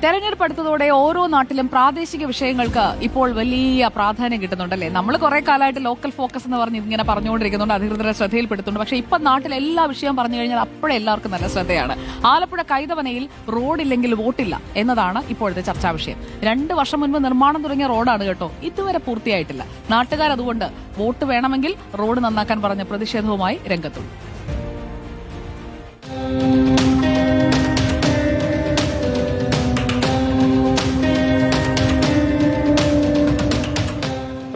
തെരഞ്ഞെടുപ്പ് അടുത്തതോടെ ഓരോ നാട്ടിലും പ്രാദേശിക വിഷയങ്ങൾക്ക് ഇപ്പോൾ വലിയ പ്രാധാന്യം കിട്ടുന്നുണ്ടല്ലേ. നമ്മൾ കുറെ കാലമായിട്ട് ലോക്കൽ ഫോക്കസ് എന്ന് പറഞ്ഞ് ഇങ്ങനെ പറഞ്ഞുകൊണ്ടിരിക്കുന്നുണ്ട്, അധികൃതരെ ശ്രദ്ധയിൽപ്പെടുത്തുന്നുണ്ട്. പക്ഷേ ഇപ്പം നാട്ടിൽ എല്ലാ വിഷയം പറഞ്ഞു കഴിഞ്ഞാൽ അപ്പോഴേ എല്ലാവർക്കും നല്ല ശ്രദ്ധയാണ്. ആലപ്പുഴ കൈതവനയിൽ റോഡില്ലെങ്കിൽ വോട്ടില്ല എന്നതാണ് ഇപ്പോഴത്തെ ചർച്ചാ വിഷയം. 2 വർഷം മുൻപ് നിർമ്മാണം തുടങ്ങിയ റോഡാണ് കേട്ടോ, ഇതുവരെ പൂർത്തിയായിട്ടില്ല. നാട്ടുകാരതുകൊണ്ട് വോട്ട് വേണമെങ്കിൽ റോഡ് നന്നാക്കാൻ പറഞ്ഞ പ്രതിഷേധവുമായി രംഗത്തുണ്ട്.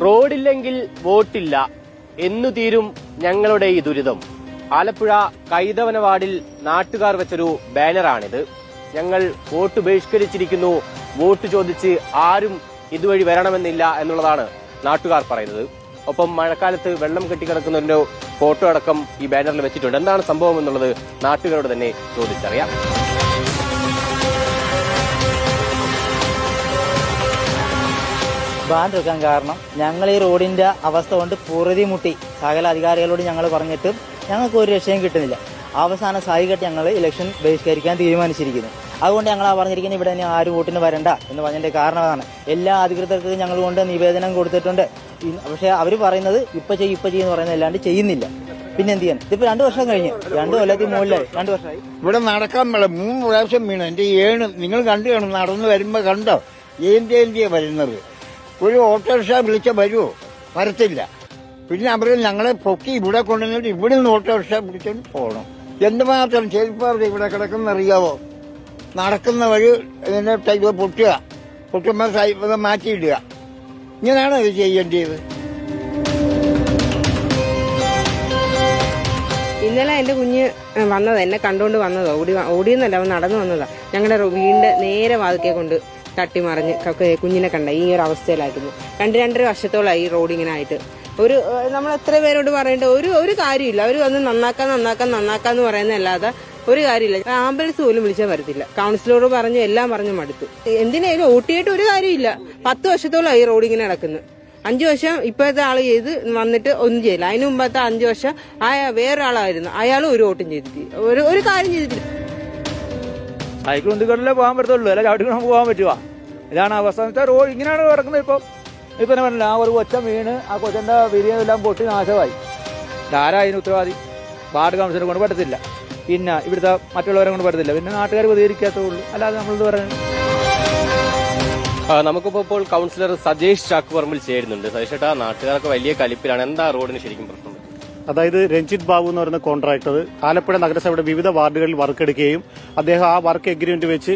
റോഡില്ലെങ്കിൽ വോട്ടില്ല, എന്നു തീരും ഞങ്ങളുടെ ഈ ദുരിതം. ആലപ്പുഴ കൈതവന വാർഡിൽ നാട്ടുകാർ വെച്ചൊരു ബാനറാണിത്. ഞങ്ങൾ വോട്ട് ബഹിഷ്കരിച്ചിരിക്കുന്നു, വോട്ട് ചോദിച്ച് ആരും ഇതുവഴി വരണമെന്നില്ല എന്നുള്ളതാണ് നാട്ടുകാർ പറയുന്നത്. ഒപ്പം മഴക്കാലത്ത് വെള്ളം കെട്ടിക്കിടക്കുന്നതിന്റെ ഫോട്ടോ അടക്കം ഈ ബാനറിൽ വെച്ചിട്ടുണ്ട്. എന്താണ് സംഭവം എന്നുള്ളത് നാട്ടുകാരോട് തന്നെ ചോദിച്ചറിയാം. ബാൻ വെക്കാൻ കാരണം ഞങ്ങൾ ഈ റോഡിന്റെ അവസ്ഥ കൊണ്ട് പൊറുതിമുട്ടി സകല അധികാരികളോട് ഞങ്ങൾ പറഞ്ഞിട്ടും ഞങ്ങൾക്ക് ഒരു രക്ഷയും കിട്ടുന്നില്ല. അവസാനം സായികെട്ട് ഞങ്ങൾ ഇലക്ഷൻ ബഹിഷ്കരിക്കാൻ തീരുമാനിച്ചിരിക്കുന്നു. അതുകൊണ്ട് ഞങ്ങൾ പറഞ്ഞിരിക്കുന്നത് ഇവിടെ തന്നെ ആരും വോട്ടിന് വരണ്ട എന്ന് പറഞ്ഞതിന്റെ കാരണം അതാണ്. എല്ലാ അധികൃതർക്കും ഞങ്ങൾ കൊണ്ട് നിവേദനം കൊടുത്തിട്ടുണ്ട്. പക്ഷെ അവർ പറയുന്നത് ഇപ്പൊ ചെയ്യുന്ന പറയുന്നത് അല്ലാണ്ട് ചെയ്യുന്നില്ല. പിന്നെ എന്ത് ചെയ്യാൻ? ഇതിപ്പോ 2 വർഷം കഴിഞ്ഞ് 2 കൊല്ലത്തിൽ മുകളിലായി 2 വർഷമായി ഇവിടെ നടക്കാൻ മേള 3 പ്രാവശ്യം വീണു. എന്റെ 7 നിങ്ങൾ കണ്ടു കാണും, നടന്നു വരുമ്പോ കണ്ടോ ഏന്തിയ വരുന്നത്. ഒരു ഓട്ടോറിക്ഷ വിളിച്ച വരുമോ? വരത്തില്ല. പിന്നെ അവർ ഞങ്ങളെ പൊക്കി ഇവിടെ കൊണ്ടുവന്നിട്ട് ഇവിടെ നിന്ന് ഓട്ടോറിക്ഷ വിളിച്ചോണ്ട് പോകണം. എന്തുമാത്രം ചെരുപ്പാവർ ഇവിടെ കിടക്കുന്നറിയാവോ? നടക്കുന്ന വഴി ഇതിന്റെ ടൈപ്പ് പൊട്ടുമ്പോൾ മാറ്റിയിടുക. ഇങ്ങനെയാണോ ഇത് ചെയ്യേണ്ടത്? ഇന്നലെ എന്റെ കുഞ്ഞ് വന്നതാ, എന്നെ കണ്ടുകൊണ്ട് വന്നതോ, ഓടിയെന്നല്ല, അവൻ നടന്നു വന്നതാ. ഞങ്ങളുടെ വീടിന്റെ നേരെ വാതിക്കെ കൊണ്ട് തട്ടിമറിഞ്ഞ് കുഞ്ഞിനെ കണ്ട ഈ ഒരു അവസ്ഥയിലായിരുന്നു. 2-2.5 വർഷത്തോളമായി ഈ റോഡ് ഇങ്ങനെ ആയിട്ട്. നമ്മൾ എത്ര പേരോട് പറയേണ്ട ഒരു കാര്യമില്ല. അവർ വന്ന് നന്നാക്കാന്ന് പറയുന്നതല്ലാതെ ഒരു കാര്യമില്ല. ആംബുലൻസ് പോലും വിളിച്ചാൽ വരത്തില്ല. കൗൺസിലറോട് പറഞ്ഞു, എല്ലാം പറഞ്ഞു മടുത്തു. എന്തിനായാലും ഓട്ടിയായിട്ട് ഒരു കാര്യമില്ല. 10 വർഷത്തോളമായി ഈ റോഡ് ഇങ്ങനെ നടക്കുന്നു. 5 വർഷം ഇപ്പോഴത്തെ ആള് ചെയ്ത് വന്നിട്ട് ഒന്നും ചെയ്യില്ല. അതിന് മുമ്പത്തെ 5 വർഷം വേറൊരാളായിരുന്നു, അയാളും ഒരു വോട്ടും ചെയ്തിട്ടില്ല, ഒരു കാര്യം ചെയ്തിട്ടില്ല. സൈക്കിൾ ഉന്തിക്കൊണ്ടല്ലേ പോകാൻ പറ്റത്തുള്ളൂ, അല്ല ചവിട്ടിക്ക് നമുക്ക് പോകാൻ പറ്റുക. ഇതാണ് അവസ്ഥ. റോഡ് ഇങ്ങനെയാണ് കിടക്കുന്നത്. ഇപ്പൊ പറഞ്ഞില്ല, ആ ഒരു കൊച്ച വീണ് ആ കൊച്ചന്റെ വിരിയെല്ലാം പൊട്ടി നാശമായി. ആരാ അതിന് ഉത്തരവാദി? വാർഡ് കൗൺസിലറെ കൊണ്ട് പറ്റത്തില്ല, പിന്നെ ഇവിടുത്തെ മറ്റുള്ളവരെ കൊണ്ട് പറ്റത്തില്ല, പിന്നെ നാട്ടുകാർ പ്രതികരിക്കാത്തുള്ളൂ. അല്ലാതെ നമ്മളിത് പറയുന്നത്. നമുക്കിപ്പോ ഇപ്പോൾ കൗൺസിലർ സജേഷ് ചാക്കുപറമ്പിൽ ചേരുന്നുണ്ട്. സജേഷ് ചേട്ടാ, നാട്ടുകാർക്ക് വലിയ കലിപ്പിലാണ്. എന്താ റോഡിന് ശരിക്കും പ്രശ്നം? അതായത് രഞ്ജിത് ബാബു എന്ന് പറയുന്ന കോൺട്രാക്ടർ ആലപ്പുഴ നഗരസഭയുടെ വിവിധ വാർഡുകളിൽ വർക്ക് എടുക്കുകയും അദ്ദേഹം ആ വർക്ക് എഗ്രിമെന്റ് വെച്ച്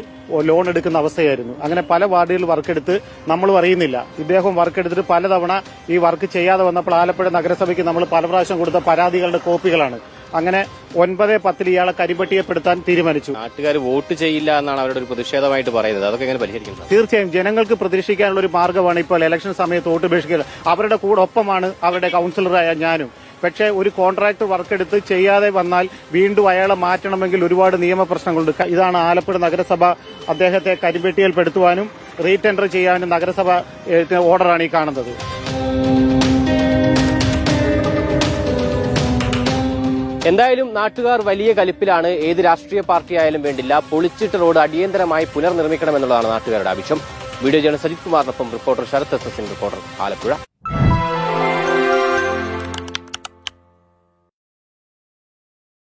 ലോൺ എടുക്കുന്ന അവസ്ഥയായിരുന്നു. അങ്ങനെ പല വാർഡുകളിൽ വർക്ക് എടുത്ത് നമ്മളും അറിയുന്നില്ല. ഇദ്ദേഹം വർക്ക് എടുത്തിട്ട് പലതവണ ഈ വർക്ക് ചെയ്യാതെ വന്നപ്പോൾ ആലപ്പുഴ നഗരസഭയ്ക്ക് നമ്മൾ പല പ്രാവശ്യം കൊടുത്ത പരാതികളുടെ കോപ്പികളാണ്. അങ്ങനെ 9-10 ഇയാളെ കരിമ്പട്ടിയപ്പെടുത്താൻ തീരുമാനിച്ചു. നാട്ടുകാർ വോട്ട് ചെയ്യില്ല എന്നാണ് അവരുടെ ഒരു പ്രതിഷേധമായിട്ട് പറയുന്നത്. അതൊക്കെ എങ്ങനെ പരിഹരിക്കുന്നത്? തീർച്ചയായും ജനങ്ങൾക്ക് പ്രതീക്ഷിക്കാനുള്ള ഒരു മാർഗ്ഗമാണ് ഇപ്പോൾ ഇലക്ഷൻ സമയത്ത് വോട്ട് ബഹിഷ്കരിക്കുക. അവരുടെ കൂടെ ഒപ്പമാണ് അവരുടെ കൌൺസിലറായ ഞാനും. പക്ഷേ ഒരു കോൺട്രാക്ടർ വർക്കെടുത്ത് ചെയ്യാതെ വന്നാൽ വീണ്ടും അയാളെ മാറ്റണമെങ്കിൽ ഒരുപാട് നിയമപ്രശ്നങ്ങളുണ്ട്. ഇതാണ് ആലപ്പുഴ നഗരസഭ അദ്ദേഹത്തെ കരിമ്പെട്ടിയിൽപ്പെടുത്തുവാനും റീടെൻഡർ ചെയ്യാനും നഗരസഭ ഓർഡറാണ് ഈ കാണുന്നത്. എന്തായാലും നാട്ടുകാർ വലിയ കലിപ്പിലാണ്. ഏത് രാഷ്ട്രീയ പാർട്ടിയായാലും വേണ്ടില്ല, പൊളിച്ചിട്ട് റോഡ് അടിയന്തരമായി പുനർനിർമ്മിക്കണമെന്നുള്ളതാണ് നാട്ടുകാരുടെ ആവശ്യം. വീഡിയോ ജേർണലിസ്റ്റ് സജിത് കുമാറിനൊപ്പം reporter Sarath S. Reporter Alappuzha.